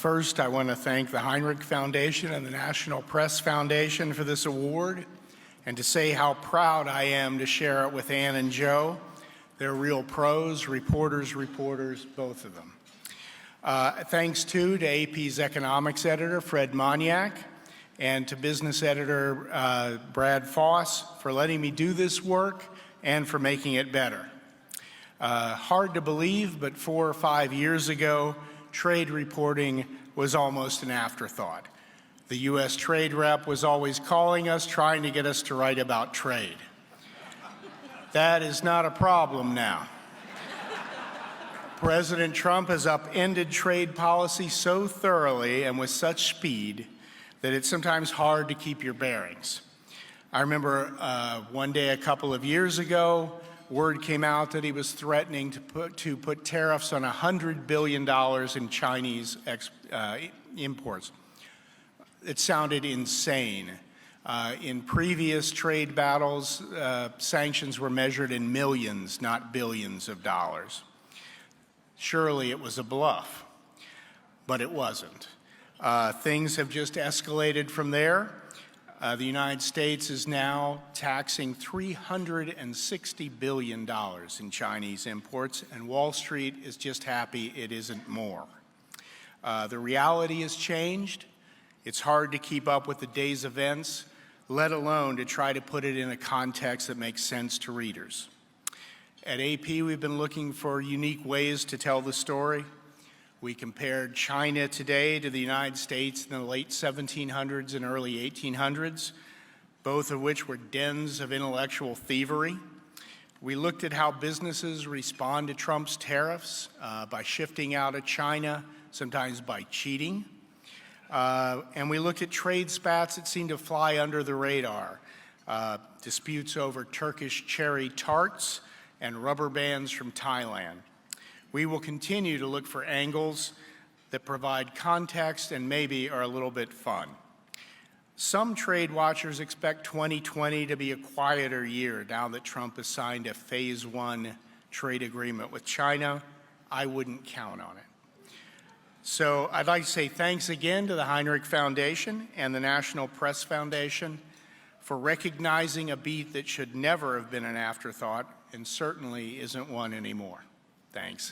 First, I want to thank the Hinrich Foundation and the National Press Foundation for this award, and to say how proud I am to share it with Ann and Joe. They're real pros, reporters, both of them. Thanks too to AP's economics editor, Fred Moniak, and to business editor, Brad Foss, for letting me do this work and for making it better. Hard to believe, but 4 or 5 years ago, trade reporting was almost an afterthought. The U.S. trade rep was always calling us, trying to get us to write about trade. That is not a problem now. President Trump has upended trade policy so thoroughly and with such speed that it's sometimes hard to keep your bearings. I remember one day a couple of years ago, word came out that he was threatening to put tariffs on $100 billion in Chinese imports. It sounded insane. In previous trade battles, sanctions were measured in millions, not billions of dollars. Surely it was a bluff, but it wasn't. Things have just escalated from there. The United States is now taxing $360 billion in Chinese imports, and Wall Street is just happy it isn't more. The reality has changed. It's hard to keep up with the day's events, let alone to try to put it in a context that makes sense to readers. At AP, we've been looking for unique ways to tell the story. We compared China today to the United States in the late 1700s and early 1800s, both of which were dens of intellectual thievery. We looked at how businesses respond to Trump's tariffs by shifting out of China, sometimes by cheating. And we looked at trade spats that seem to fly under the radar, disputes over Turkish cherry tarts and rubber bands from Thailand. We will continue to look for angles that provide context and maybe are a little bit fun. Some trade watchers expect 2020 to be a quieter year now that Trump has signed a phase 1 trade agreement with China. I wouldn't count on it. So I'd like to say thanks again to the Hinrich Foundation and the National Press Foundation for recognizing a beat that should never have been an afterthought and certainly isn't one anymore. Thanks.